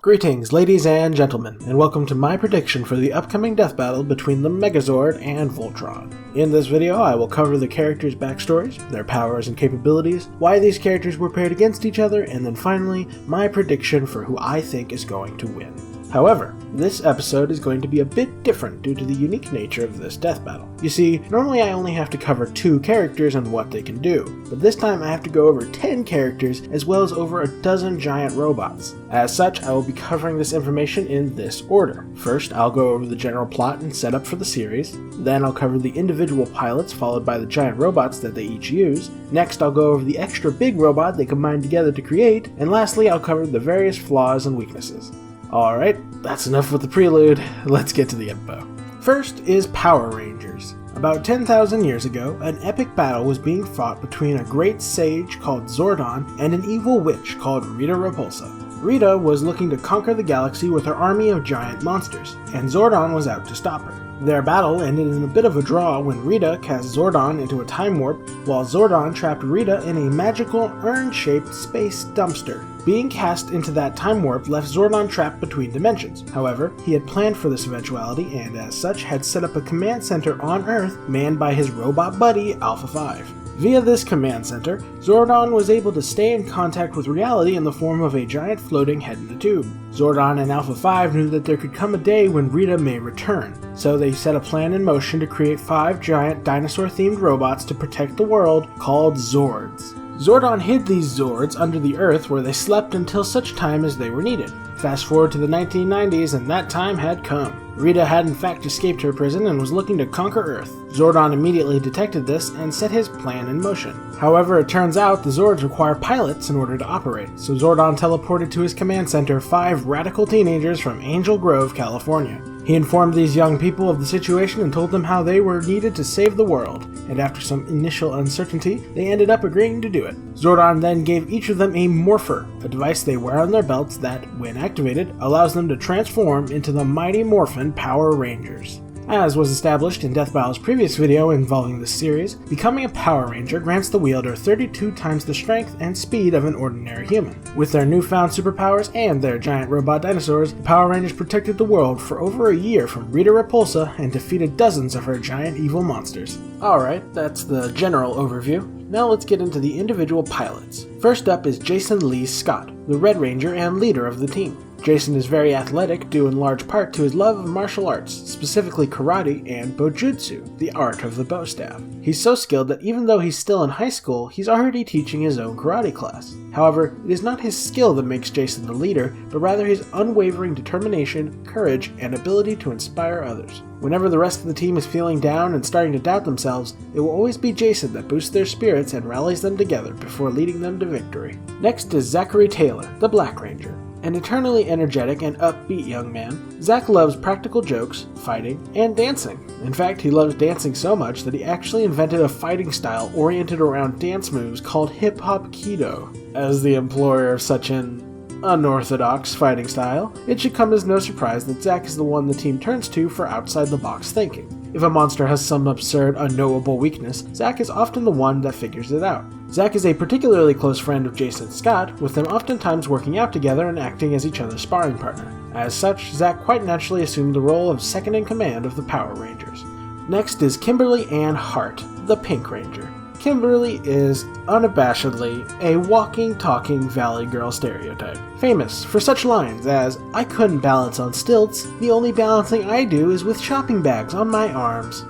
Greetings, ladies and gentlemen, and welcome to my prediction for the upcoming death battle between the Megazord and Voltron. In this video, I will cover the characters' backstories, their powers and capabilities, why these characters were paired against each other, and then finally, my prediction for who I think is going to win. However, this episode is going to be a bit different due to the unique nature of this death battle. You see, normally I only have to cover 2 characters and what they can do, but this time I have to go over 10 characters as well as over a dozen giant robots. As such, I will be covering this information in this order. First, I'll go over the general plot and setup for the series. Then I'll cover the individual pilots followed by the giant robots that they each use. Next, I'll go over the extra big robot they combined together to create. And lastly, I'll cover the various flaws and weaknesses. Alright, that's enough with the prelude, let's get to the info. First is Power Rangers. About 10,000 years ago, an epic battle was being fought between a great sage called Zordon and an evil witch called Rita Repulsa. Rita was looking to conquer the galaxy with her army of giant monsters, and Zordon was out to stop her. Their battle ended in a bit of a draw when Rita cast Zordon into a time warp, while Zordon trapped Rita in a magical urn-shaped space dumpster. Being cast into that time warp left Zordon trapped between dimensions. However, he had planned for this eventuality and as such had set up a command center on Earth manned by his robot buddy Alpha 5. Via this command center, Zordon was able to stay in contact with reality in the form of a giant floating head in a tube. Zordon and Alpha 5 knew that there could come a day when Rita may return, so they set a plan in motion to create 5 giant dinosaur-themed robots to protect the world called Zords. Zordon hid these Zords under the Earth where they slept until such time as they were needed. Fast forward to the 1990s and that time had come. Rita had in fact escaped her prison and was looking to conquer Earth. Zordon immediately detected this and set his plan in motion. However, it turns out the Zords require pilots in order to operate, so Zordon teleported to his command center 5 radical teenagers from Angel Grove, California. He informed these young people of the situation and told them how they were needed to save the world, and after some initial uncertainty, they ended up agreeing to do it. Zordon then gave each of them a Morpher, a device they wear on their belts that, when activated, allows them to transform into the mighty Morphin Power Rangers. As was established in Death Battle's previous video involving this series, becoming a Power Ranger grants the wielder 32 times the strength and speed of an ordinary human. With their newfound superpowers and their giant robot dinosaurs, the Power Rangers protected the world for over a year from Rita Repulsa and defeated dozens of her giant evil monsters. Alright, that's the general overview. Now let's get into the individual pilots. First up is Jason Lee Scott, the Red Ranger and leader of the team. Jason is very athletic due in large part to his love of martial arts, specifically karate and bojutsu, the art of the bow staff. He's so skilled that even though he's still in high school, he's already teaching his own karate class. However, it is not his skill that makes Jason the leader, but rather his unwavering determination, courage, and ability to inspire others. Whenever the rest of the team is feeling down and starting to doubt themselves, it will always be Jason that boosts their spirits and rallies them together before leading them to victory. Next is Zachary Taylor, the Black Ranger. An eternally energetic and upbeat young man, Zack loves practical jokes, fighting, and dancing. In fact, he loves dancing so much that he actually invented a fighting style oriented around dance moves called hip-hop Kido. As the employer of such an unorthodox fighting style, it should come as no surprise that Zack is the one the team turns to for outside-the-box thinking. If a monster has some absurd, unknowable weakness, Zack is often the one that figures it out. Zack is a particularly close friend of Jason Scott, with them oftentimes working out together and acting as each other's sparring partner. As such, Zack quite naturally assumed the role of second in command of the Power Rangers. Next is Kimberly Ann Hart, the Pink Ranger. Kimberly is unabashedly a walking, talking Valley Girl stereotype, famous for such lines as, "I couldn't balance on stilts, the only balancing I do is with shopping bags on my arms."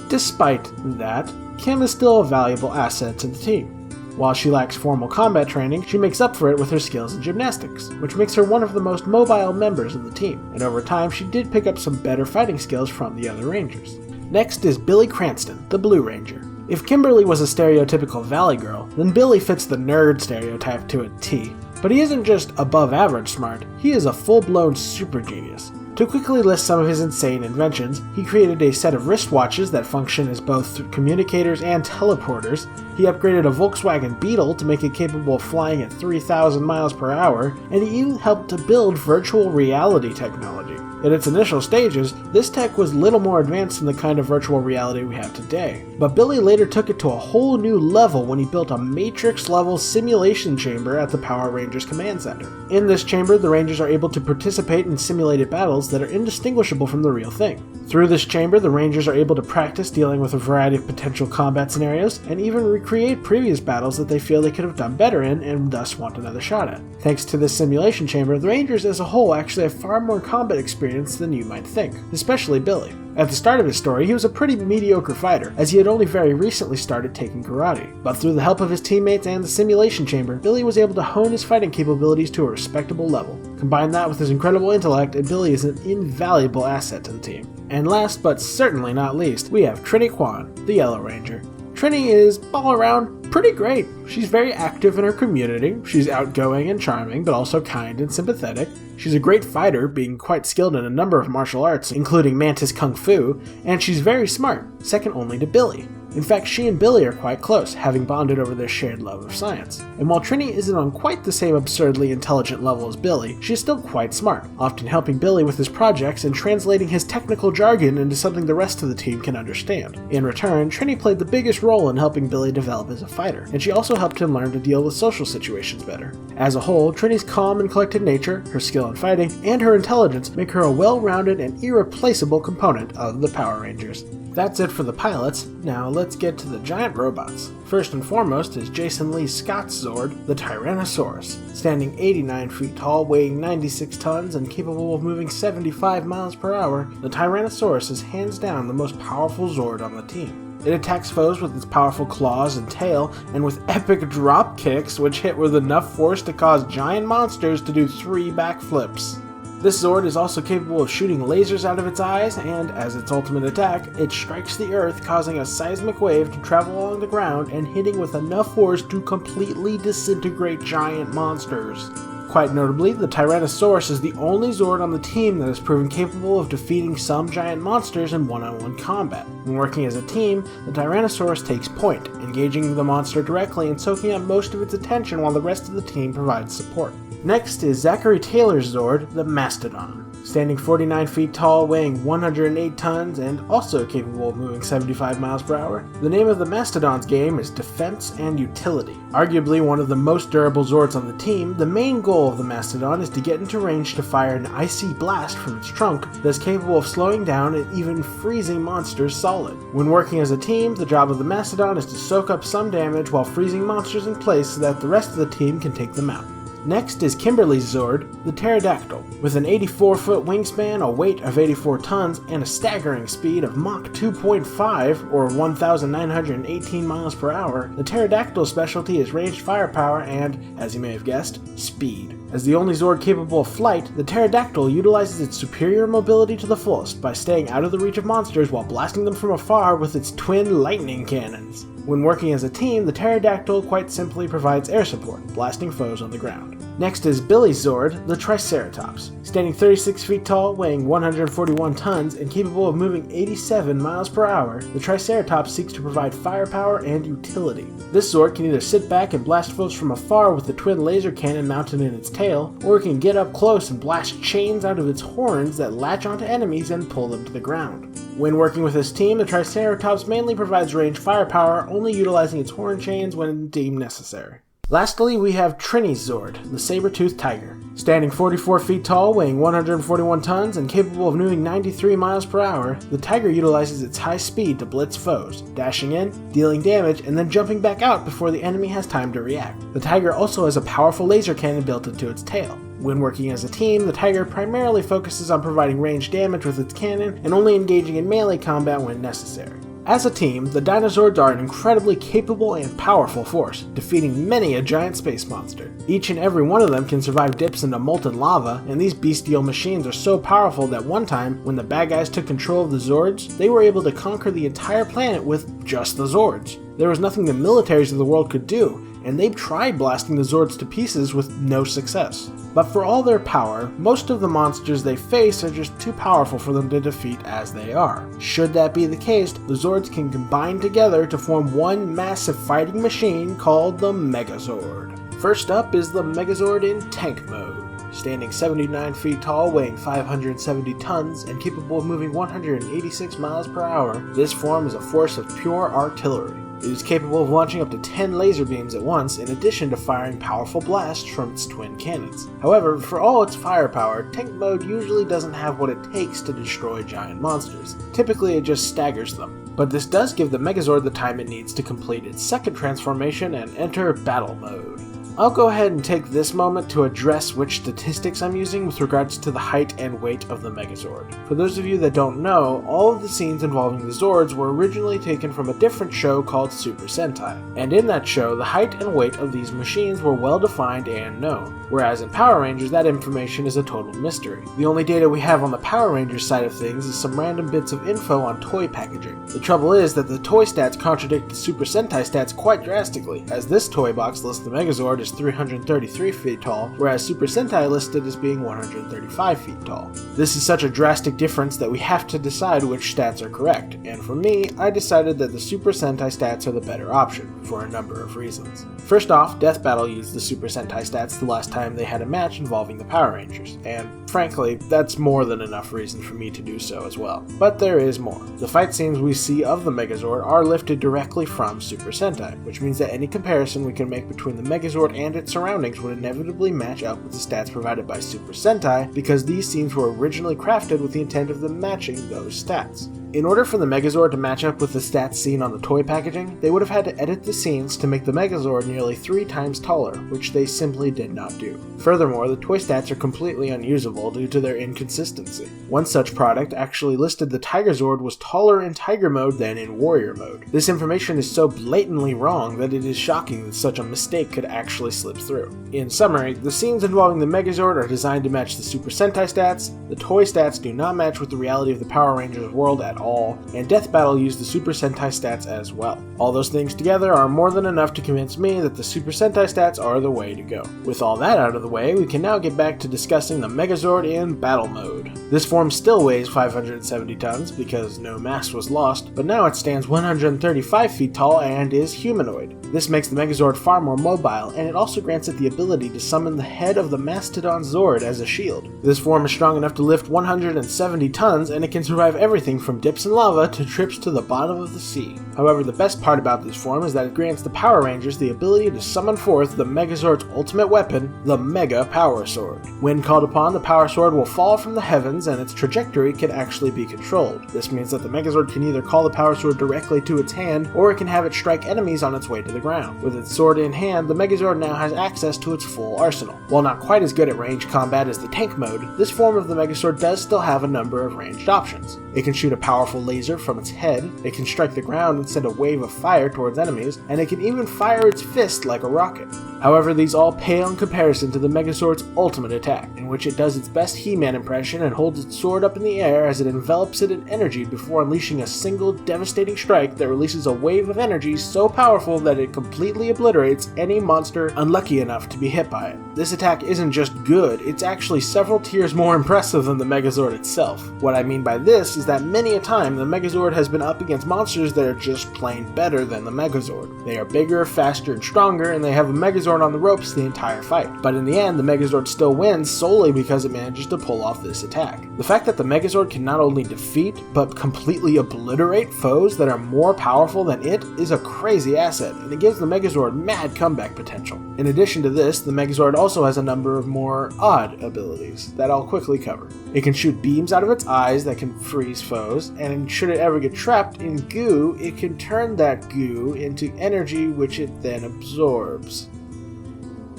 Despite that, Kim is still a valuable asset to the team. While she lacks formal combat training, she makes up for it with her skills in gymnastics, which makes her one of the most mobile members of the team, and over time she did pick up some better fighting skills from the other Rangers. Next is Billy Cranston, the Blue Ranger. If Kimberly was a stereotypical Valley girl, then Billy fits the nerd stereotype to a T. But he isn't just above average smart, he is a full-blown super genius. To quickly list some of his insane inventions, he created a set of wristwatches that function as both communicators and teleporters, he upgraded a Volkswagen Beetle to make it capable of flying at 3,000 miles per hour, and he even helped to build virtual reality technology. In its initial stages, this tech was little more advanced than the kind of virtual reality we have today. But Billy later took it to a whole new level when he built a Matrix-level simulation chamber at the Power Rangers Rangers Command Center. In this chamber, the Rangers are able to participate in simulated battles that are indistinguishable from the real thing. Through this chamber, the Rangers are able to practice dealing with a variety of potential combat scenarios, and even recreate previous battles that they feel they could have done better in and thus want another shot at. Thanks to this simulation chamber, the Rangers as a whole actually have far more combat experience than you might think, especially Billy. At the start of his story, he was a pretty mediocre fighter, as he had only very recently started taking karate. But through the help of his teammates and the simulation chamber, Billy was able to hone his fighting capabilities to a respectable level. Combine that with his incredible intellect, and Billy is an invaluable asset to the team. And last, but certainly not least, we have Trini Kwan, the Yellow Ranger. Trini is, all around, pretty great. She's very active in her community, she's outgoing and charming, but also kind and sympathetic. She's a great fighter, being quite skilled in a number of martial arts, including Mantis Kung Fu, and she's very smart, second only to Billy. In fact, she and Billy are quite close, having bonded over their shared love of science. And while Trini isn't on quite the same absurdly intelligent level as Billy, she's still quite smart, often helping Billy with his projects and translating his technical jargon into something the rest of the team can understand. In return, Trini played the biggest role in helping Billy develop as a fighter, and she also helped him learn to deal with social situations better. As a whole, Trini's calm and collected nature, her skill in fighting, and her intelligence make her a well-rounded and irreplaceable component of the Power Rangers. That's it for the pilots. Now let's get to the giant robots. First and foremost is Jason Lee Scott's Zord, the Tyrannosaurus. Standing 89 feet tall, weighing 96 tons, and capable of moving 75 miles per hour, the Tyrannosaurus is hands down the most powerful Zord on the team. It attacks foes with its powerful claws and tail, and with epic drop kicks which hit with enough force to cause giant monsters to do 3 backflips. This Zord is also capable of shooting lasers out of its eyes, and as its ultimate attack, it strikes the Earth, causing a seismic wave to travel along the ground and hitting with enough force to completely disintegrate giant monsters. Quite notably, the Tyrannosaurus is the only Zord on the team that has proven capable of defeating some giant monsters in one-on-one combat. When working as a team, the Tyrannosaurus takes point, engaging the monster directly and soaking up most of its attention while the rest of the team provides support. Next is Zachary Taylor's Zord, the Mastodon. Standing 49 feet tall, weighing 108 tons, and also capable of moving 75 miles per hour, the name of the Mastodon's game is Defense and Utility. Arguably one of the most durable Zords on the team, the main goal of the Mastodon is to get into range to fire an icy blast from its trunk that is capable of slowing down and even freezing monsters solid. When working as a team, the job of the Mastodon is to soak up some damage while freezing monsters in place so that the rest of the team can take them out. Next is Kimberly's Zord, the Pterodactyl. With an 84-foot wingspan, a weight of 84 tons, and a staggering speed of Mach 2.5 or 1,918 miles per hour, the Pterodactyl's specialty is ranged firepower and, as you may have guessed, speed. As the only Zord capable of flight, the Pterodactyl utilizes its superior mobility to the fullest by staying out of the reach of monsters while blasting them from afar with its twin lightning cannons. When working as a team, the Pterodactyl quite simply provides air support, blasting foes on the ground. Next is Billy's Zord, the Triceratops. Standing 36 feet tall, weighing 141 tons, and capable of moving 87 miles per hour, the Triceratops seeks to provide firepower and utility. This Zord can either sit back and blast foes from afar with the twin laser cannon mounted in its tail, or it can get up close and blast chains out of its horns that latch onto enemies and pull them to the ground. When working with this team, the Triceratops mainly provides ranged firepower, only utilizing its horn chains when deemed necessary. Lastly, we have Trini's Zord, the Saber-toothed Tiger. Standing 44 feet tall, weighing 141 tons, and capable of moving 93 miles per hour, the Tiger utilizes its high speed to blitz foes, dashing in, dealing damage, and then jumping back out before the enemy has time to react. The Tiger also has a powerful laser cannon built into its tail. When working as a team, the Tiger primarily focuses on providing ranged damage with its cannon and only engaging in melee combat when necessary. As a team, the Dinozords are an incredibly capable and powerful force, defeating many a giant space monster. Each and every one of them can survive dips into molten lava, and these bestial machines are so powerful that one time, when the bad guys took control of the Zords, they were able to conquer the entire planet with just the Zords. There was nothing the militaries of the world could do, and they've tried blasting the Zords to pieces with no success. But for all their power, most of the monsters they face are just too powerful for them to defeat as they are. Should that be the case, the Zords can combine together to form one massive fighting machine called the Megazord. First up is the Megazord in tank mode. Standing 79 feet tall, weighing 570 tons, and capable of moving 186 miles per hour, this form is a force of pure artillery. It is capable of launching up to 10 laser beams at once, in addition to firing powerful blasts from its twin cannons. However, for all its firepower, tank mode usually doesn't have what it takes to destroy giant monsters. Typically, it just staggers them. But this does give the Megazord the time it needs to complete its second transformation and enter battle mode. I'll go ahead and take this moment to address which statistics I'm using with regards to the height and weight of the Megazord. For those of you that don't know, all of the scenes involving the Zords were originally taken from a different show called Super Sentai, and in that show, the height and weight of these machines were well defined and known, whereas in Power Rangers that information is a total mystery. The only data we have on the Power Rangers side of things is some random bits of info on toy packaging. The trouble is that the toy stats contradict the Super Sentai stats quite drastically, as this toy box lists the Megazord is 333 feet tall, whereas Super Sentai listed as being 135 feet tall. This is such a drastic difference that we have to decide which stats are correct, and for me, I decided that the Super Sentai stats are the better option, for a number of reasons. First off, Death Battle used the Super Sentai stats the last time they had a match involving the Power Rangers, and frankly, that's more than enough reason for me to do so as well. But there is more. The fight scenes we see of the Megazord are lifted directly from Super Sentai, which means that any comparison we can make between the Megazord and its surroundings would inevitably match up with the stats provided by Super Sentai, because these scenes were originally crafted with the intent of them matching those stats. In order for the Megazord to match up with the stats seen on the toy packaging, they would have had to edit the scenes to make the Megazord nearly 3 times taller, which they simply did not do. Furthermore, the toy stats are completely unusable due to their inconsistency. One such product actually listed the Tigerzord was taller in Tiger mode than in Warrior mode. This information is so blatantly wrong that it is shocking that such a mistake could actually slip through. In summary, the scenes involving the Megazord are designed to match the Super Sentai stats, the toy stats do not match with the reality of the Power Rangers world at all, and Death Battle used the Super Sentai stats as well. All those things together are more than enough to convince me that the Super Sentai stats are the way to go. With all that out of the way, we can now get back to discussing the Megazord in battle mode. This form still weighs 570 tons because no mass was lost, but now it stands 135 feet tall and is humanoid. This makes the Megazord far more mobile, and it also grants it the ability to summon the head of the Mastodon Zord as a shield. This form is strong enough to lift 170 tons, and it can survive everything from dips in lava to trips to the bottom of the sea. However, the best part about this form is that it grants the Power Rangers the ability to summon forth the Megazord's ultimate weapon, the Mega Power Sword. When called upon, the Power Sword will fall from the heavens and its trajectory can actually be controlled. This means that the Megazord can either call the Power Sword directly to its hand, or it can have it strike enemies on its way to the ground. With its sword in hand, the Megazord now has access to its full arsenal. While not quite as good at ranged combat as the tank mode, this form of the Megazord does still have a number of ranged options. It can shoot a powerful laser from its head, it can strike the ground and send a wave of fire towards enemies, and it can even fire its fist like a rocket. However, these all pale in comparison to the Megazord's ultimate attack, in which it does its best He-Man impression and holds its sword up in the air as it envelops it in energy before unleashing a single devastating strike that releases a wave of energy so powerful that it completely obliterates any monster unlucky enough to be hit by it. This attack isn't just good, it's actually several tiers more impressive than the Megazord itself. What I mean by this is that many a time the Megazord has been up against monsters that are just plain better than the Megazord. They are bigger, faster, and stronger, and they have a Megazord on the ropes the entire fight. But in the end, the Megazord still wins solely because it manages to pull off this attack. The fact that the Megazord can not only defeat, but completely obliterate foes that are more powerful than it is a crazy asset, and it gives the Megazord mad comeback potential. In addition to this, the Megazord also has a number of more odd abilities that I'll quickly cover. It can shoot beams out of its eyes that can freeze foes, and should it ever get trapped in goo, it can turn that goo into energy which it then absorbs.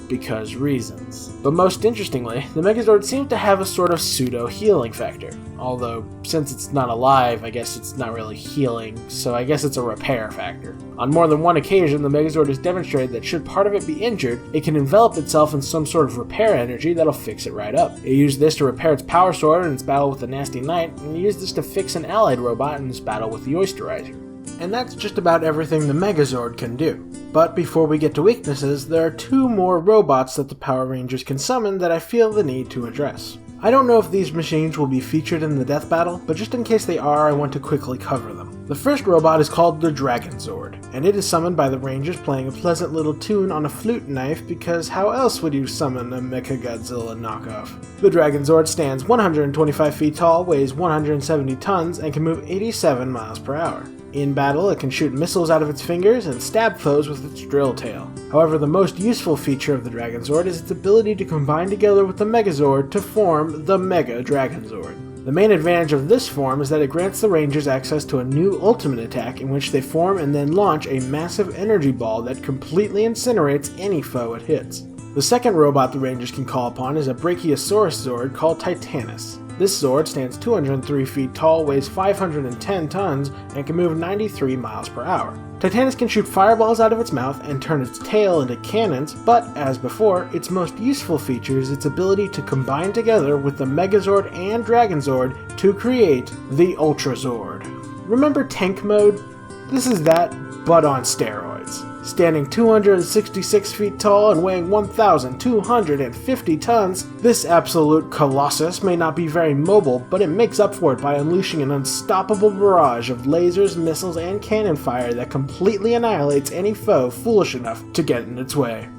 Because reasons. But most interestingly, the Megazord seems to have a sort of pseudo-healing factor. Although, since it's not alive, I guess it's not really healing, so I guess it's a repair factor. On more than one occasion, the Megazord has demonstrated that should part of it be injured, it can envelop itself in some sort of repair energy that'll fix it right up. It used this to repair its Power Sword in its battle with the Nasty Knight, and it used this to fix an allied robot in its battle with the Oysterizer. And that's just about everything the Megazord can do. But before we get to weaknesses, there are 2 more robots that the Power Rangers can summon that I feel the need to address. I don't know if these machines will be featured in the Death Battle, but just in case they are, I want to quickly cover them. The first robot is called the Megazord, and it is summoned by the Rangers playing a pleasant little tune on a flute knife because how else would you summon a Mechagodzilla knockoff? The Megazord stands 125 feet tall, weighs 170 tons, and can move 87 miles per hour. In battle, it can shoot missiles out of its fingers and stab foes with its drill tail. However, the most useful feature of the Megazord is its ability to combine together with the Megazord to form the Mega Megazord. The main advantage of this form is that it grants the Rangers access to a new ultimate attack in which they form and then launch a massive energy ball that completely incinerates any foe it hits. The second robot the Rangers can call upon is a Brachiosaurus Zord called Titanus. This Zord stands 203 feet tall, weighs 510 tons, and can move 93 miles per hour. Titanus can shoot fireballs out of its mouth and turn its tail into cannons, but, as before, its most useful feature is its ability to combine together with the Megazord and Dragozord to create the Ultrazord. Remember tank mode? This is that, but on steroids. Standing 266 feet tall and weighing 1,250 tons, this absolute colossus may not be very mobile, but it makes up for it by unleashing an unstoppable barrage of lasers, missiles, and cannon fire that completely annihilates any foe foolish enough to get in its way.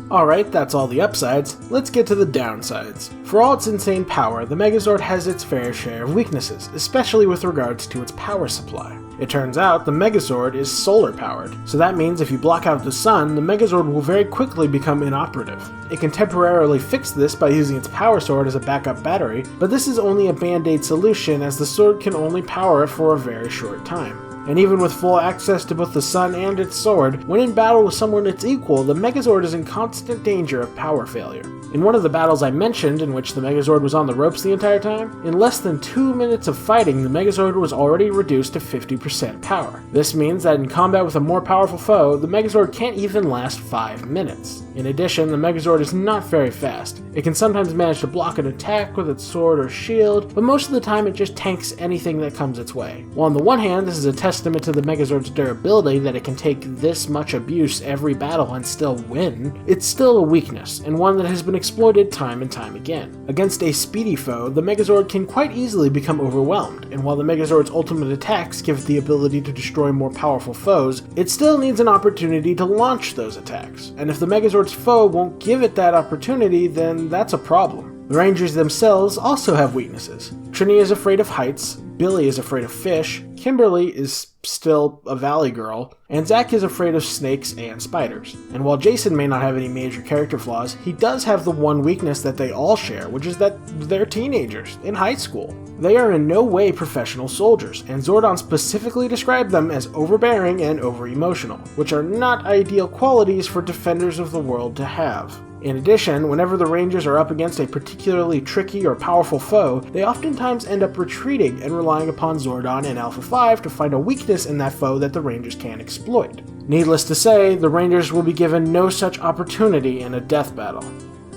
Alright, that's all the upsides. Let's get to the downsides. For all its insane power, the Megazord has its fair share of weaknesses, especially with regards to its power supply. It turns out the Megazord is solar powered, so that means if you block out the sun, the Megazord will very quickly become inoperative. It can temporarily fix this by using its power sword as a backup battery, but this is only a band-aid solution as the sword can only power for a very short time. And even with full access to both the sun and its sword, when in battle with someone its equal, the Megazord is in constant danger of power failure. In one of the battles I mentioned, in which the Megazord was on the ropes the entire time, in less than 2 minutes of fighting, the Megazord was already reduced to 50% power. This means that in combat with a more powerful foe, the Megazord can't even last 5 minutes. In addition, the Megazord is not very fast. It can sometimes manage to block an attack with its sword or shield, but most of the time it just tanks anything that comes its way. While on the one hand, this is a testament to the Megazord's durability that it can take this much abuse every battle and still win, it's still a weakness, and one that has been exploited time and time again. Against a speedy foe, the Megazord can quite easily become overwhelmed, and while the Megazord's ultimate attacks give it the ability to destroy more powerful foes, it still needs an opportunity to launch those attacks, and if the Megazord's foe won't give it that opportunity, then that's a problem. The Rangers themselves also have weaknesses. Trini is afraid of heights, Billy is afraid of fish, Kimberly is still a valley girl, and Zack is afraid of snakes and spiders. And while Jason may not have any major character flaws, he does have the one weakness that they all share, which is that they're teenagers in high school. They are in no way professional soldiers, and Zordon specifically described them as overbearing and over-emotional, which are not ideal qualities for defenders of the world to have. In addition, whenever the Rangers are up against a particularly tricky or powerful foe, they oftentimes end up retreating and relying upon Zordon and Alpha 5 to find a weakness in that foe that the Rangers can exploit. Needless to say, the Rangers will be given no such opportunity in a death battle.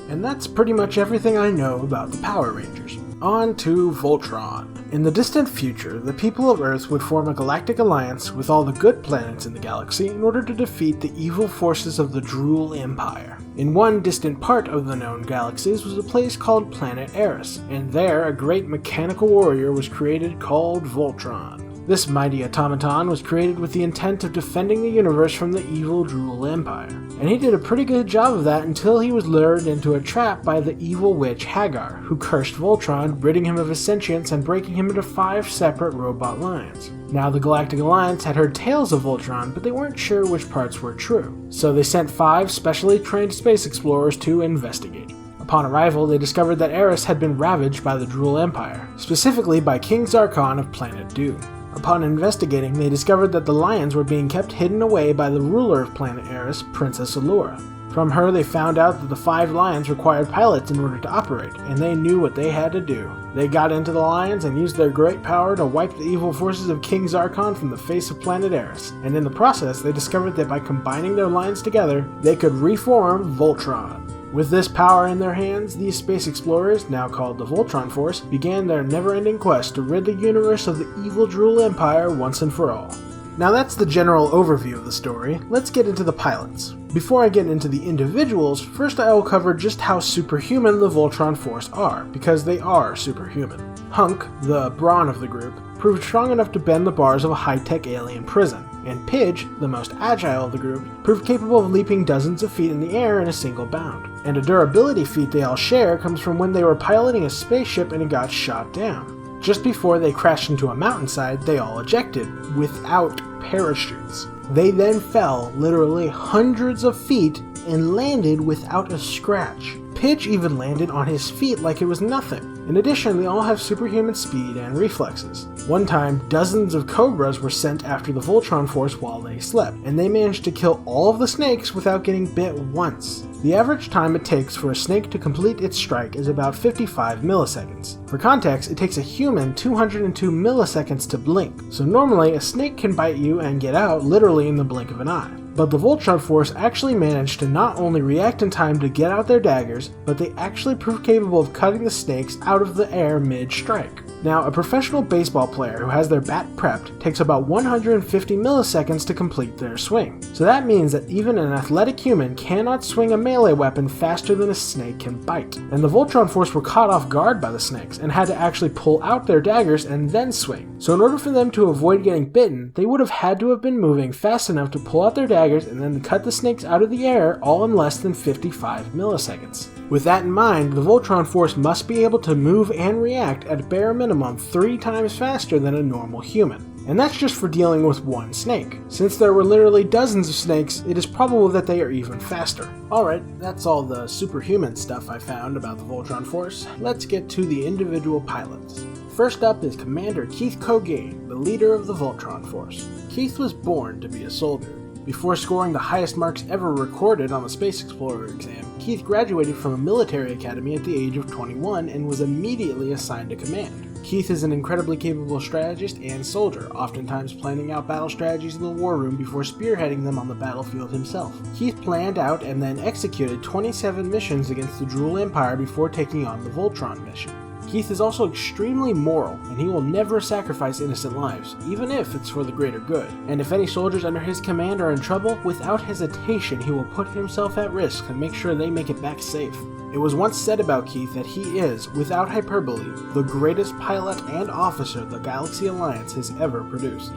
And that's pretty much everything I know about the Power Rangers. On to Voltron. In the distant future, the people of Earth would form a galactic alliance with all the good planets in the galaxy in order to defeat the evil forces of the Drool Empire. In one distant part of the known galaxies was a place called Planet Eris, and there a great mechanical warrior was created called Voltron. This mighty automaton was created with the intent of defending the universe from the evil Drool Empire, and he did a pretty good job of that until he was lured into a trap by the evil witch Hagar, who cursed Voltron, ridding him of his sentience and breaking him into 5 separate robot lines. Now the Galactic Alliance had heard tales of Voltron, but they weren't sure which parts were true, so they sent 5 specially trained space explorers to investigate. Upon arrival, they discovered that Eris had been ravaged by the Drool Empire, specifically by King Zarkon of Planet Doom. Upon investigating, they discovered that the lions were being kept hidden away by the ruler of Planet Eris, Princess Allura. From her, they found out that the 5 lions required pilots in order to operate, and they knew what they had to do. They got into the lions and used their great power to wipe the evil forces of King Zarkon from the face of Planet Eris, and in the process, they discovered that by combining their lions together, they could reform Voltron. With this power in their hands, these space explorers, now called the Voltron Force, began their never-ending quest to rid the universe of the evil Drool Empire once and for all. Now that's the general overview of the story. Let's get into the pilots. Before I get into the individuals, first I will cover just how superhuman the Voltron Force are, because they are superhuman. Hunk, the brawn of the group, proved strong enough to bend the bars of a high-tech alien prison, and Pidge, the most agile of the group, proved capable of leaping dozens of feet in the air in a single bound. And a durability feat they all share comes from when they were piloting a spaceship and it got shot down. Just before they crashed into a mountainside, they all ejected, without parachutes. They then fell literally hundreds of feet and landed without a scratch. Pidge even landed on his feet like it was nothing. In addition, they all have superhuman speed and reflexes. One time, dozens of cobras were sent after the Voltron Force while they slept, and they managed to kill all of the snakes without getting bit once. The average time it takes for a snake to complete its strike is about 55 milliseconds. For context, it takes a human 202 milliseconds to blink, so normally a snake can bite you and get out literally in the blink of an eye. But the Voltron Force actually managed to not only react in time to get out their daggers, but they actually proved capable of cutting the snakes out of the air mid-strike. Now, a professional baseball player who has their bat prepped takes about 150 milliseconds to complete their swing. So that means that even an athletic human cannot swing a melee weapon faster than a snake can bite. And the Voltron Force were caught off guard by the snakes and had to actually pull out their daggers and then swing. So in order for them to avoid getting bitten, they would have had to have been moving fast enough to pull out their daggers and then cut the snakes out of the air all in less than 55 milliseconds. With that in mind, the Voltron Force must be able to move and react at bare minimum 3 times faster than a normal human. And that's just for dealing with one snake. Since there were literally dozens of snakes, it is probable that they are even faster. Alright, that's all the superhuman stuff I found about the Voltron Force. Let's get to the individual pilots. First up is Commander Keith Kogane, the leader of the Voltron Force. Keith was born to be a soldier. Before scoring the highest marks ever recorded on the Space Explorer exam, Keith graduated from a military academy at the age of 21 and was immediately assigned to command. Keith is an incredibly capable strategist and soldier, oftentimes planning out battle strategies in the war room before spearheading them on the battlefield himself. Keith planned out and then executed 27 missions against the Drool Empire before taking on the Voltron mission. Keith is also extremely moral, and he will never sacrifice innocent lives, even if it's for the greater good. And if any soldiers under his command are in trouble, without hesitation he will put himself at risk and make sure they make it back safe. It was once said about Keith that he is, without hyperbole, the greatest pilot and officer the Galaxy Alliance has ever produced.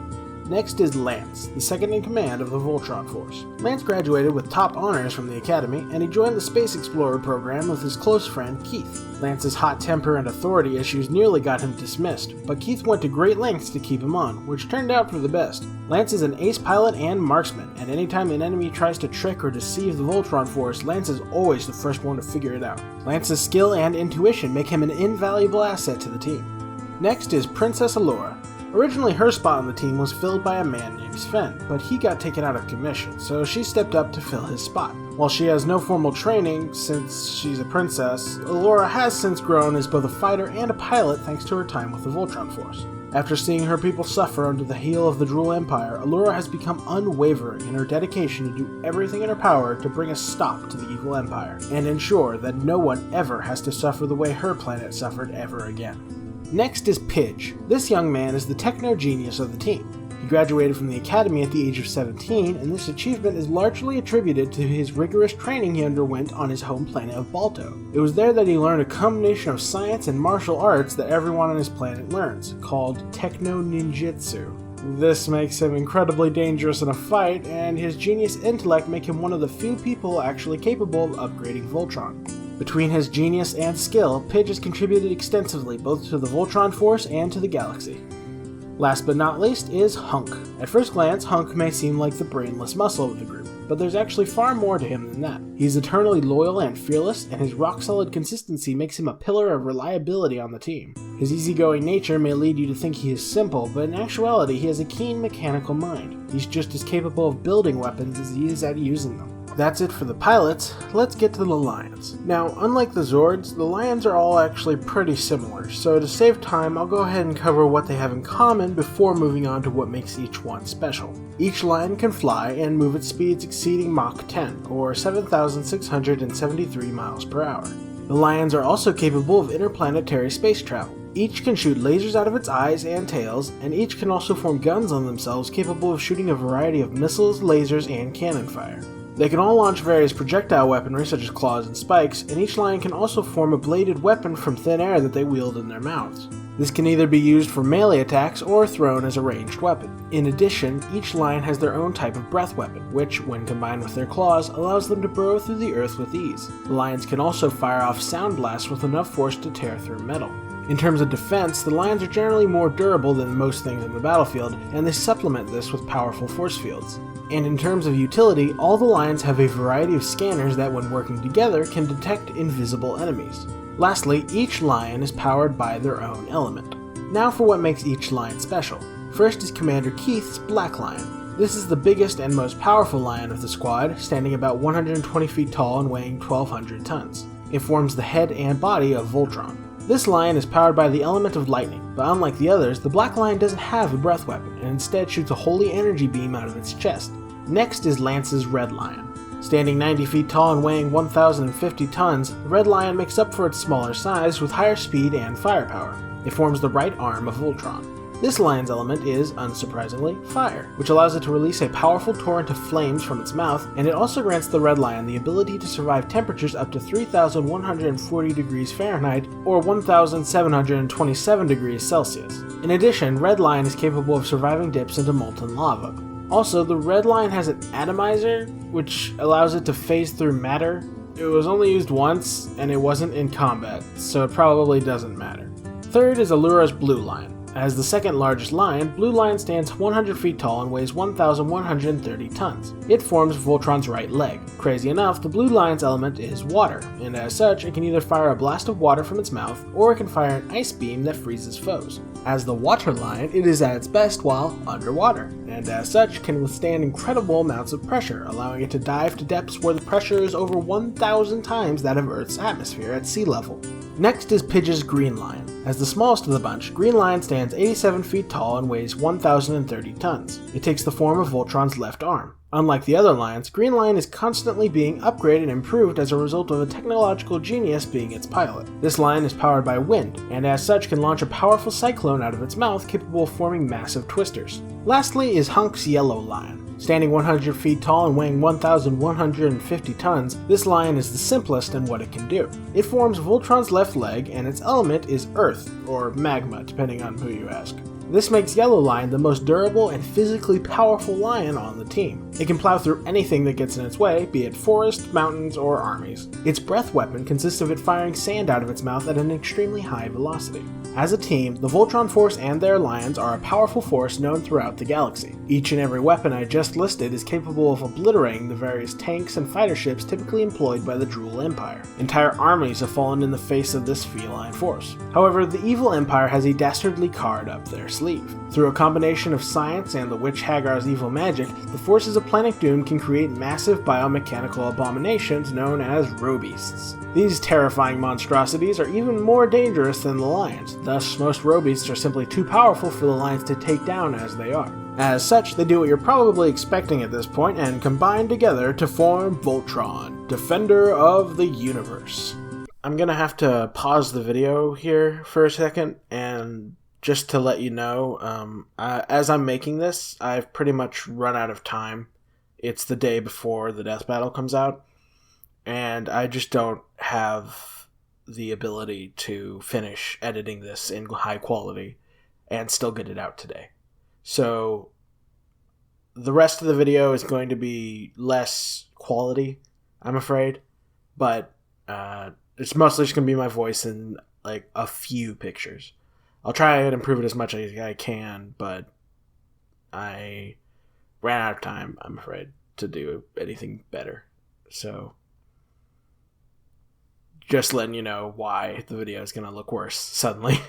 Next is Lance, the second in command of the Voltron Force. Lance graduated with top honors from the Academy, and he joined the Space Explorer program with his close friend Keith. Lance's hot temper and authority issues nearly got him dismissed, but Keith went to great lengths to keep him on, which turned out for the best. Lance is an ace pilot and marksman, and anytime an enemy tries to trick or deceive the Voltron Force, Lance is always the first one to figure it out. Lance's skill and intuition make him an invaluable asset to the team. Next is Princess Allura. Originally, her spot on the team was filled by a man named Sven, but he got taken out of commission, so she stepped up to fill his spot. While she has no formal training since she's a princess, Allura has since grown as both a fighter and a pilot thanks to her time with the Voltron Force. After seeing her people suffer under the heel of the Drool Empire, Allura has become unwavering in her dedication to do everything in her power to bring a stop to the evil empire, and ensure that no one ever has to suffer the way her planet suffered ever again. Next is Pidge. This young man is the techno-genius of the team. He graduated from the Academy at the age of 17, and this achievement is largely attributed to his rigorous training he underwent on his home planet of Balto. It was there that he learned a combination of science and martial arts that everyone on his planet learns, called techno-ninjutsu. This makes him incredibly dangerous in a fight, and his genius intellect make him one of the few people actually capable of upgrading Voltron. Between his genius and skill, Pidge has contributed extensively both to the Voltron Force and to the galaxy. Last but not least is Hunk. At first glance, Hunk may seem like the brainless muscle of the group, but there's actually far more to him than that. He's eternally loyal and fearless, and his rock-solid consistency makes him a pillar of reliability on the team. His easygoing nature may lead you to think he is simple, but in actuality he has a keen mechanical mind. He's just as capable of building weapons as he is at using them. That's it for the pilots. Let's get to the Lions. Now, unlike the Zords, the Lions are all actually pretty similar, so to save time, I'll go ahead and cover what they have in common before moving on to what makes each one special. Each Lion can fly and move at speeds exceeding Mach 10, or 7,673 miles per hour. The Lions are also capable of interplanetary space travel. Each can shoot lasers out of its eyes and tails, and each can also form guns on themselves capable of shooting a variety of missiles, lasers, and cannon fire. They can all launch various projectile weaponry such as claws and spikes, and each lion can also form a bladed weapon from thin air that they wield in their mouths. This can either be used for melee attacks or thrown as a ranged weapon. In addition, each lion has their own type of breath weapon, which, when combined with their claws, allows them to burrow through the earth with ease. The lions can also fire off sound blasts with enough force to tear through metal. In terms of defense, the lions are generally more durable than most things in the battlefield, and they supplement this with powerful force fields. And in terms of utility, all the lions have a variety of scanners that, when working together, can detect invisible enemies. Lastly, each lion is powered by their own element. Now for what makes each lion special. First is Commander Keith's Black Lion. This is the biggest and most powerful lion of the squad, standing about 120 feet tall and weighing 1,200 tons. It forms the head and body of Voltron. This lion is powered by the element of lightning, but unlike the others, the Black Lion doesn't have a breath weapon, and instead shoots a holy energy beam out of its chest. Next is Lance's Red Lion. Standing 90 feet tall and weighing 1,050 tons, the Red Lion makes up for its smaller size with higher speed and firepower. It forms the right arm of Voltron. This lion's element is, unsurprisingly, fire, which allows it to release a powerful torrent of flames from its mouth, and it also grants the Red Lion the ability to survive temperatures up to 3,140 degrees Fahrenheit or 1,727 degrees Celsius. In addition, Red Lion is capable of surviving dips into molten lava. Also, the Red Lion has an atomizer, which allows it to phase through matter. It was only used once, and it wasn't in combat, so it probably doesn't matter. Third is Allura's Blue Lion. As the second largest lion, Blue Lion stands 100 feet tall and weighs 1,130 tons. It forms Voltron's right leg. Crazy enough, the Blue Lion's element is water, and as such, it can either fire a blast of water from its mouth, or it can fire an ice beam that freezes foes. As the Water Lion, it is at its best while underwater, and as such, can withstand incredible amounts of pressure, allowing it to dive to depths where the pressure is over 1,000 times that of Earth's atmosphere at sea level. Next is Pidge's Green Lion. As the smallest of the bunch, Green Lion stands 87 feet tall and weighs 1,030 tons. It takes the form of Voltron's left arm. Unlike the other lions, Green Lion is constantly being upgraded and improved as a result of a technological genius being its pilot. This lion is powered by wind, and as such can launch a powerful cyclone out of its mouth capable of forming massive twisters. Lastly is Hunk's Yellow Lion. Standing 100 feet tall and weighing 1,150 tons, this lion is the simplest in what it can do. It forms Voltron's left leg, and its element is earth, or magma, depending on who you ask. This makes Yellow Lion the most durable and physically powerful lion on the team. It can plow through anything that gets in its way, be it forest, mountains, or armies. Its breath weapon consists of it firing sand out of its mouth at an extremely high velocity. As a team, the Voltron Force and their lions are a powerful force known throughout the galaxy. Each and every weapon I just listed is capable of obliterating the various tanks and fighter ships typically employed by the Drool Empire. Entire armies have fallen in the face of this feline force. However, the evil Empire has a dastardly card up their sleeve. Through a combination of science and the Witch Hagar's evil magic, the forces of Planet Doom can create massive biomechanical abominations known as Robeasts. These terrifying monstrosities are even more dangerous than the lions, thus most Robeasts are simply too powerful for the lions to take down as they are. As such, they do what you're probably expecting at this point and combine together to form Voltron, Defender of the Universe. I'm gonna have to pause the video here for a second, and just to let you know, as I'm making this, I've pretty much run out of time. It's the day before the death battle comes out, and I just don't have the ability to finish editing this in high quality and still get it out today. So the rest of the video is going to be less quality, I'm afraid, but it's mostly just going to be my voice and like a few pictures. I'll try and improve it as much as I can, but I ran out of time, I'm afraid, to do anything better. So just letting you know why the video is going to look worse suddenly.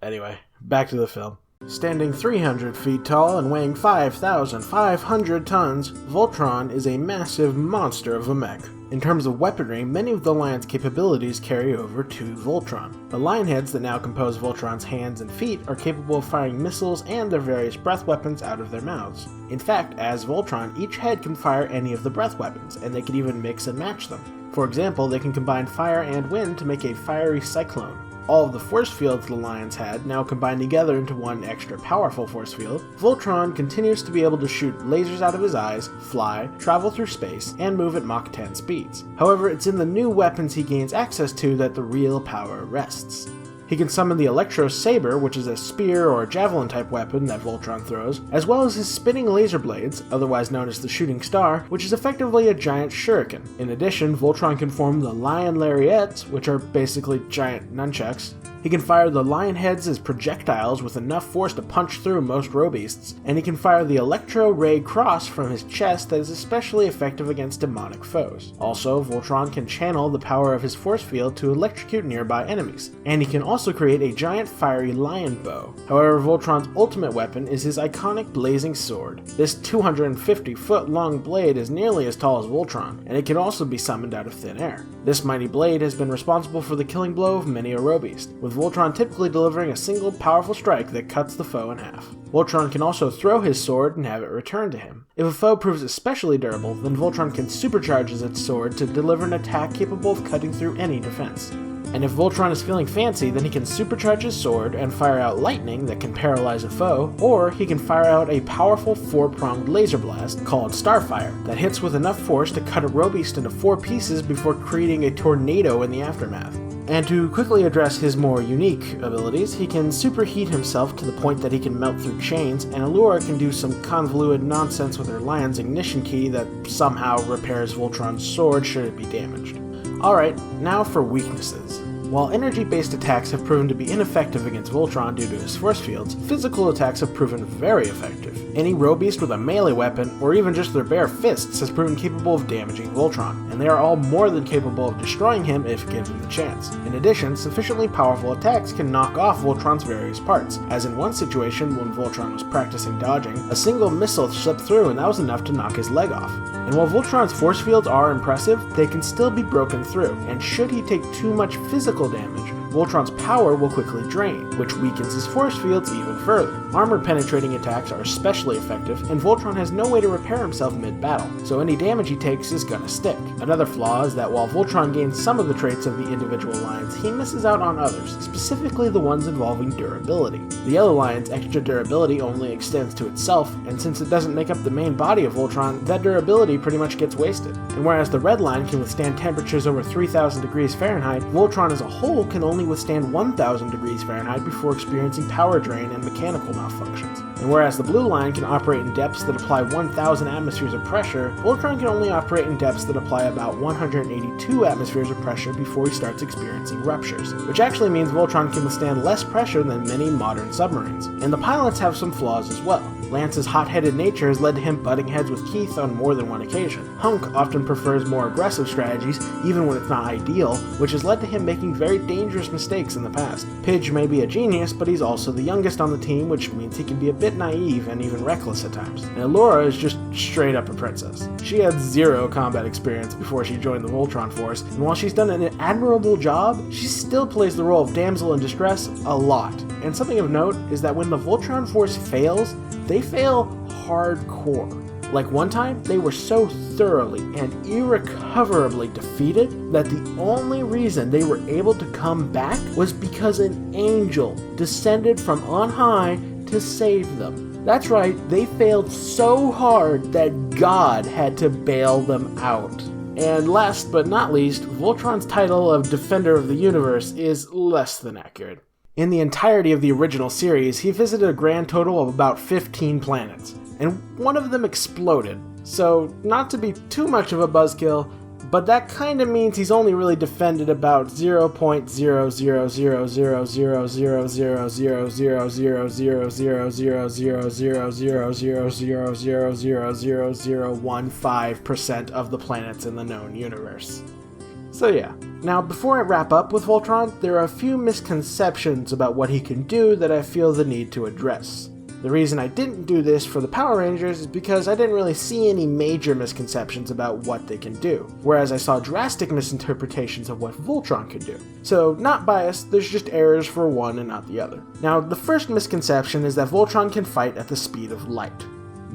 Anyway, back to the film. Standing 300 feet tall and weighing 5,500 tons, Voltron is a massive monster of a mech. In terms of weaponry, many of the lion's capabilities carry over to Voltron. The lion heads that now compose Voltron's hands and feet are capable of firing missiles and their various breath weapons out of their mouths. In fact, as Voltron, each head can fire any of the breath weapons, and they can even mix and match them. For example, they can combine fire and wind to make a fiery cyclone. All of the force fields the Lions had now combined together into one extra powerful force field. Voltron continues to be able to shoot lasers out of his eyes, fly, travel through space, and move at Mach 10 speeds. However, it's in the new weapons he gains access to that the real power rests. He can summon the Electro Saber, which is a spear or javelin type weapon that Voltron throws, as well as his spinning laser blades, otherwise known as the Shooting Star, which is effectively a giant shuriken. In addition, Voltron can form the Lion Lariats, which are basically giant nunchucks. He can fire the lion heads as projectiles with enough force to punch through most robeasts, and he can fire the Electro Ray Cross from his chest that is especially effective against demonic foes. Also, Voltron can channel the power of his force field to electrocute nearby enemies, and he can also create a giant fiery lion bow. However, Voltron's ultimate weapon is his iconic blazing sword. This 250-foot long blade is nearly as tall as Voltron, and it can also be summoned out of thin air. This mighty blade has been responsible for the killing blow of many a robeast, with Voltron typically delivering a single powerful strike that cuts the foe in half. Voltron can also throw his sword and have it returned to him. If a foe proves especially durable, then Voltron can supercharge its sword to deliver an attack capable of cutting through any defense. And if Voltron is feeling fancy, then he can supercharge his sword and fire out lightning that can paralyze a foe, or he can fire out a powerful 4-pronged laser blast called Starfire that hits with enough force to cut a robeast into 4 pieces before creating a tornado in the aftermath. And to quickly address his more unique abilities, he can superheat himself to the point that he can melt through chains, and Allura can do some convoluted nonsense with her Lion's ignition key that somehow repairs Voltron's sword should it be damaged. Alright, now for weaknesses. While energy-based attacks have proven to be ineffective against Voltron due to his force fields, physical attacks have proven very effective. Any robeast with a melee weapon, or even just their bare fists, has proven capable of damaging Voltron, and they are all more than capable of destroying him if given the chance. In addition, sufficiently powerful attacks can knock off Voltron's various parts, as in one situation when Voltron was practicing dodging, a single missile slipped through and that was enough to knock his leg off. And while Voltron's force fields are impressive, they can still be broken through, and should he take too much physical damage, Voltron's power will quickly drain, which weakens his force fields even further. Armor-penetrating attacks are especially effective, and Voltron has no way to repair himself mid-battle, so any damage he takes is gonna stick. Another flaw is that while Voltron gains some of the traits of the individual lions, he misses out on others, specifically the ones involving durability. The yellow lion's extra durability only extends to itself, and since it doesn't make up the main body of Voltron, that durability pretty much gets wasted. And whereas the red lion can withstand temperatures over 3,000 degrees Fahrenheit, Voltron as a whole can only withstand 1,000 degrees Fahrenheit before experiencing power drain and mechanical malfunctions. And whereas the blue lion can operate in depths that apply 1,000 atmospheres of pressure, Voltron can only operate in depths that apply about 182 atmospheres of pressure before he starts experiencing ruptures, which actually means Voltron can withstand less pressure than many modern submarines. And the pilots have some flaws as well. Lance's hot-headed nature has led to him butting heads with Keith on more than one occasion. Hunk often prefers more aggressive strategies, even when it's not ideal, which has led to him making very dangerous mistakes in the past. Pidge may be a genius, but he's also the youngest on the team, which means he can be a bit naive and even reckless at times. And Allura is just straight up a princess. She had 0 combat experience before she joined the Voltron force, and while she's done an admirable job, she still plays the role of damsel in distress a lot. And something of note is that when the Voltron force fails, they fail hardcore. Like one time, they were so thoroughly and irrecoverably defeated that the only reason they were able to come back was because an angel descended from on high to save them. That's right, they failed so hard that God had to bail them out. And last but not least, Voltron's title of Defender of the Universe is less than accurate. In the entirety of the original series, he visited a grand total of about 15 planets, and one of them exploded. So, not to be too much of a buzzkill, but that kinda means he's only really defended about 0.000000000000000000000000015% of the planets in the known universe. So yeah. Now, before I wrap up with Voltron, there are a few misconceptions about what he can do that I feel the need to address. The reason I didn't do this for the Power Rangers is because I didn't really see any major misconceptions about what they can do, whereas I saw drastic misinterpretations of what Voltron could do. So, not biased, there's just errors for one and not the other. Now, the first misconception is that Voltron can fight at the speed of light.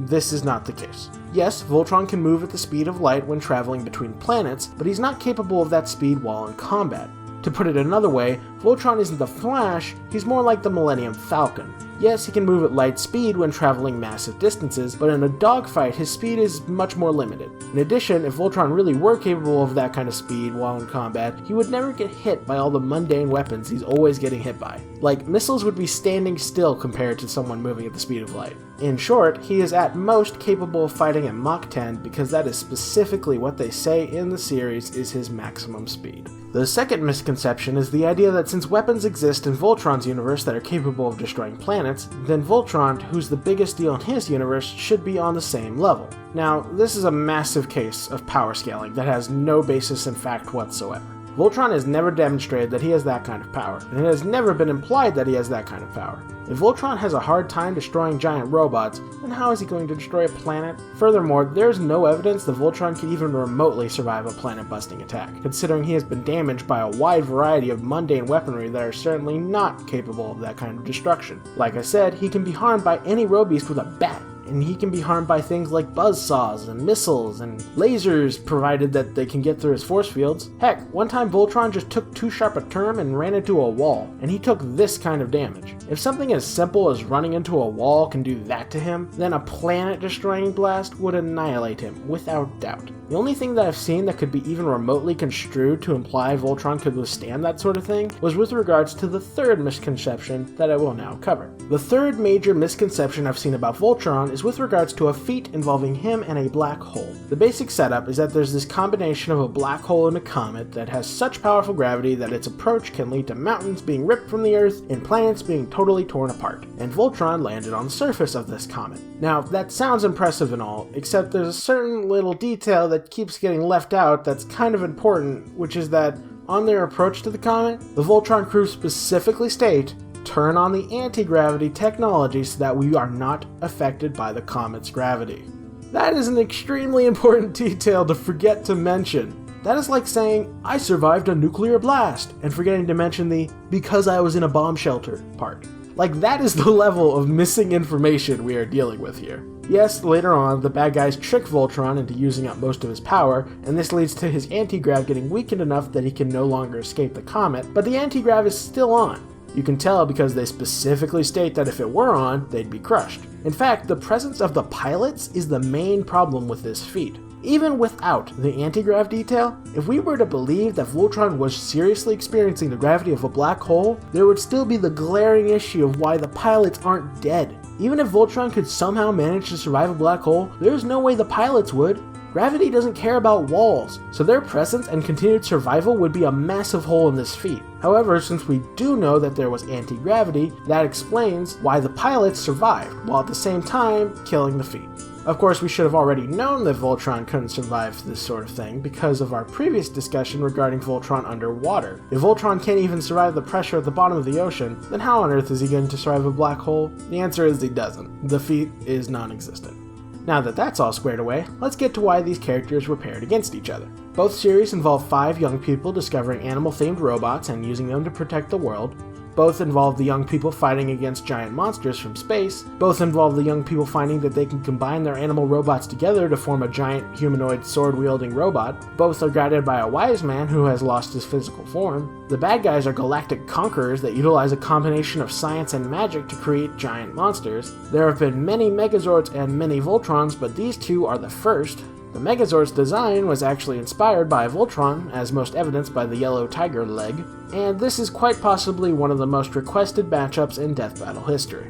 this is not the case. Yes, Voltron can move at the speed of light when traveling between planets, but he's not capable of that speed while in combat. To put it another way, Voltron isn't the Flash, he's more like the Millennium Falcon. Yes, he can move at light speed when traveling massive distances, but in a dogfight his speed is much more limited. In addition, if Voltron really were capable of that kind of speed while in combat, he would never get hit by all the mundane weapons he's always getting hit by. Like, missiles would be standing still compared to someone moving at the speed of light. In short, he is at most capable of fighting at Mach 10 because that is specifically what they say in the series is his maximum speed. The second misconception is the idea that since weapons exist in Voltron's universe that are capable of destroying planets, then Voltron, who's the biggest deal in his universe, should be on the same level. Now, this is a massive case of power scaling that has no basis in fact whatsoever. Voltron has never demonstrated that he has that kind of power, and it has never been implied that he has that kind of power. If Voltron has a hard time destroying giant robots, then how is he going to destroy a planet? Furthermore, there's no evidence that Voltron can even remotely survive a planet-busting attack, considering he has been damaged by a wide variety of mundane weaponry that are certainly not capable of that kind of destruction. Like I said, he can be harmed by any robeast with a bat, and he can be harmed by things like buzzsaws and missiles and lasers, provided that they can get through his force fields. Heck, one time Voltron just took too sharp a turn and ran into a wall, and he took this kind of damage. If something as simple as running into a wall can do that to him, then a planet-destroying blast would annihilate him, without doubt. The only thing that I've seen that could be even remotely construed to imply Voltron could withstand that sort of thing was with regards to the third misconception that I will now cover. The third major misconception I've seen about Voltron is with regards to a feat involving him and a black hole. The basic setup is that there's this combination of a black hole and a comet that has such powerful gravity that its approach can lead to mountains being ripped from the Earth and planets being totally torn apart, and Voltron landed on the surface of this comet. Now, that sounds impressive and all, except there's a certain little detail that keeps getting left out that's kind of important, which is that on their approach to the comet, the Voltron crew specifically state, turn on the anti-gravity technology so that we are not affected by the comet's gravity. That is an extremely important detail to forget to mention. That is like saying, I survived a nuclear blast, and forgetting to mention the because I was in a bomb shelter part. Like, that is the level of missing information we are dealing with here. Yes, later on, the bad guys trick Voltron into using up most of his power, and this leads to his anti-grav getting weakened enough that he can no longer escape the comet, but the anti-grav is still on. You can tell because they specifically state that if it were on, they'd be crushed. In fact, the presence of the pilots is the main problem with this feat. Even without the anti-grav detail, if we were to believe that Voltron was seriously experiencing the gravity of a black hole, there would still be the glaring issue of why the pilots aren't dead. Even if Voltron could somehow manage to survive a black hole, there's no way the pilots would. Gravity doesn't care about walls, so their presence and continued survival would be a massive hole in this feat. However, since we do know that there was anti-gravity, that explains why the pilots survived, while at the same time killing the feat. Of course, we should have already known that Voltron couldn't survive this sort of thing because of our previous discussion regarding Voltron underwater. If Voltron can't even survive the pressure at the bottom of the ocean, then how on earth is he going to survive a black hole? The answer is he doesn't. The feat is non-existent. Now that that's all squared away, let's get to why these characters were paired against each other. Both series involve 5 young people discovering animal-themed robots and using them to protect the world. Both involve the young people fighting against giant monsters from space. Both involve the young people finding that they can combine their animal robots together to form a giant humanoid sword-wielding robot. Both are guided by a wise man who has lost his physical form. The bad guys are galactic conquerors that utilize a combination of science and magic to create giant monsters. There have been many Megazords and many Voltrons, but these two are the first. The Megazord's design was actually inspired by Voltron, as most evidenced by the yellow tiger leg, and this is quite possibly one of the most requested matchups in Death Battle history.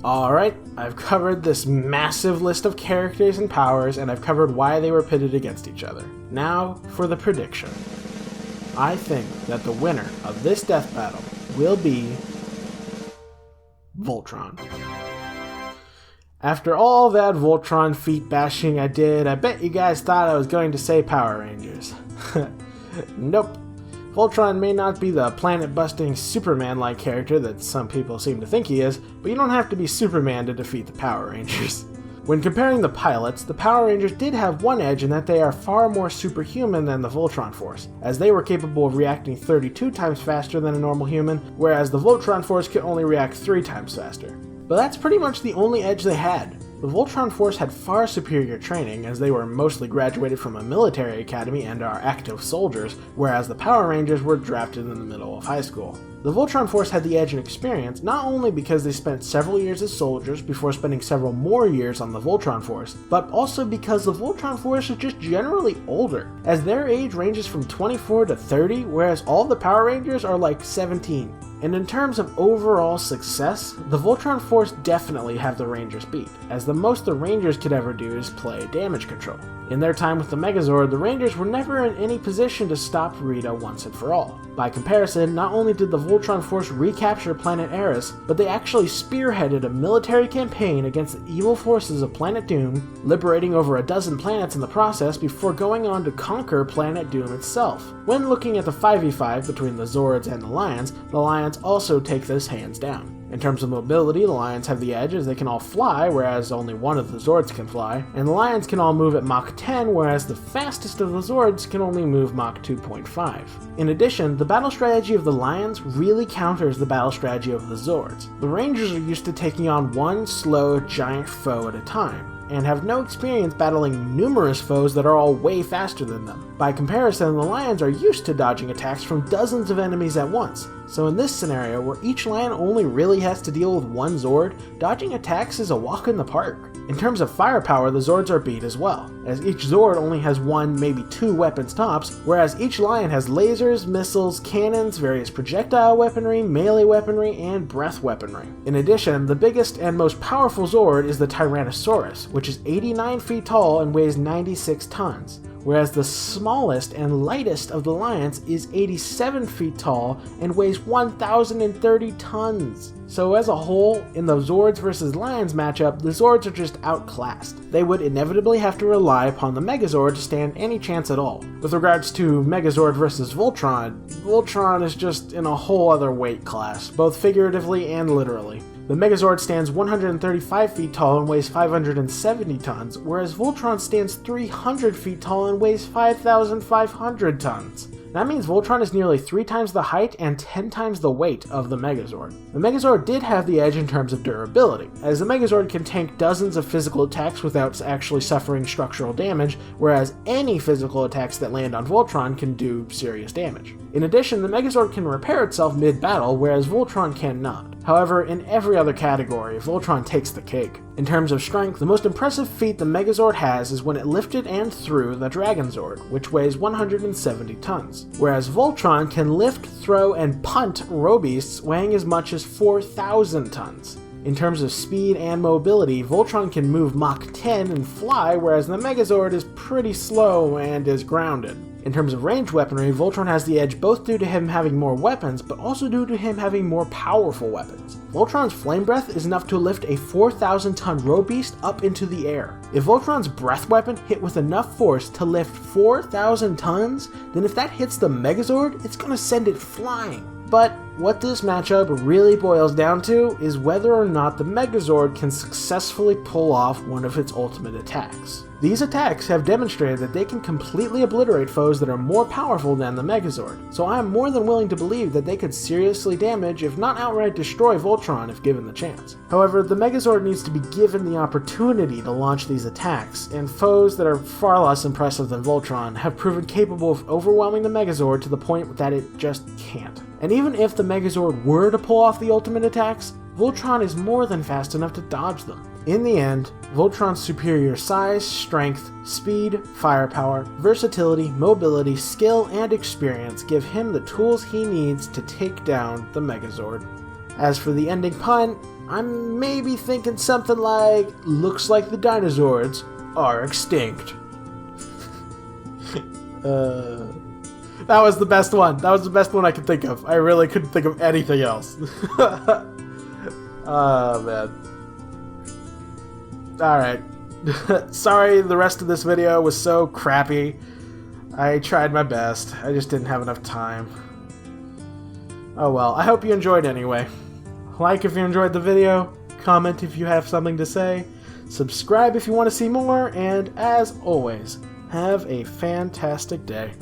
Alright, I've covered this massive list of characters and powers, and I've covered why they were pitted against each other. Now for the prediction. I think that the winner of this Death Battle will be Voltron. After all that Voltron feet bashing I did, I bet you guys thought I was going to say Power Rangers. Nope. Voltron may not be the planet-busting Superman-like character that some people seem to think he is, but you don't have to be Superman to defeat the Power Rangers. When comparing the pilots, the Power Rangers did have one edge in that they are far more superhuman than the Voltron Force, as they were capable of reacting 32 times faster than a normal human, whereas the Voltron Force could only react 3 times faster. But that's pretty much the only edge they had. The Voltron Force had far superior training, as they were mostly graduated from a military academy and are active soldiers, whereas the Power Rangers were drafted in the middle of high school. The Voltron Force had the edge in experience, not only because they spent several years as soldiers before spending several more years on the Voltron Force, but also because the Voltron Force is just generally older, as their age ranges from 24 to 30, whereas all the Power Rangers are like 17. And in terms of overall success, the Voltron Force definitely have the Rangers beat, as the most the Rangers could ever do is play damage control. In their time with the Megazord, the Rangers were never in any position to stop Rita once and for all. By comparison, not only did the Voltron Force recapture planet Eris, but they actually spearheaded a military campaign against the evil forces of Planet Doom, liberating over a dozen planets in the process before going on to conquer Planet Doom itself. When looking at the 5v5 between the Zords and the Lions also take this hands down. In terms of mobility, the Lions have the edge as they can all fly, whereas only one of the Zords can fly, and the Lions can all move at Mach 10, whereas the fastest of the Zords can only move Mach 2.5. In addition, the battle strategy of the Lions really counters the battle strategy of the Zords. The Rangers are used to taking on one slow, giant foe at a time, and have no experience battling numerous foes that are all way faster than them. By comparison, the Lions are used to dodging attacks from dozens of enemies at once, so in this scenario where each Lion only really has to deal with one Zord, dodging attacks is a walk in the park. In terms of firepower, the Zords are beat as well, as each Zord only has one, maybe two weapons tops, whereas each Lion has lasers, missiles, cannons, various projectile weaponry, melee weaponry, and breath weaponry. In addition, the biggest and most powerful Zord is the Tyrannosaurus, which is 89 feet tall and weighs 96 tons. Whereas the smallest and lightest of the Lions is 87 feet tall and weighs 1,030 tons. So as a whole, in the Zords vs. Lions matchup, the Zords are just outclassed. They would inevitably have to rely upon the Megazord to stand any chance at all. With regards to Megazord vs. Voltron, Voltron is just in a whole other weight class, both figuratively and literally. The Megazord stands 135 feet tall and weighs 570 tons, whereas Voltron stands 300 feet tall and weighs 5,500 tons. That means Voltron is nearly 3 times the height and 10 times the weight of the Megazord. The Megazord did have the edge in terms of durability, as the Megazord can tank dozens of physical attacks without actually suffering structural damage, whereas any physical attacks that land on Voltron can do serious damage. In addition, the Megazord can repair itself mid-battle, whereas Voltron cannot. However, in every other category, Voltron takes the cake. In terms of strength, the most impressive feat the Megazord has is when it lifted and threw the Dragon Zord, which weighs 170 tons, whereas Voltron can lift, throw, and punt Robeasts weighing as much as 4,000 tons. In terms of speed and mobility, Voltron can move Mach 10 and fly, whereas the Megazord is pretty slow and is grounded. In terms of ranged weaponry, Voltron has the edge both due to him having more weapons, but also due to him having more powerful weapons. Voltron's Flame Breath is enough to lift a 4,000-ton Robeast up into the air. If Voltron's breath weapon hit with enough force to lift 4,000 tons, then if that hits the Megazord, it's gonna send it flying. But what this matchup really boils down to is whether or not the Megazord can successfully pull off one of its ultimate attacks. These attacks have demonstrated that they can completely obliterate foes that are more powerful than the Megazord, so I am more than willing to believe that they could seriously damage, if not outright destroy, Voltron if given the chance. However, the Megazord needs to be given the opportunity to launch these attacks, and foes that are far less impressive than Voltron have proven capable of overwhelming the Megazord to the point that it just can't. And even if the Megazord were to pull off the ultimate attacks, Voltron is more than fast enough to dodge them. In the end, Voltron's superior size, strength, speed, firepower, versatility, mobility, skill, and experience give him the tools he needs to take down the Megazord. As for the ending pun, I'm maybe thinking something like, looks like the dinosaurs are extinct. That was the best one. That was the best one I could think of. I really couldn't think of anything else. Oh, man. Alright. Sorry the rest of this video was so crappy. I tried my best. I just didn't have enough time. Oh well, I hope you enjoyed anyway. Like if you enjoyed the video, comment if you have something to say, subscribe if you want to see more, and as always, have a fantastic day.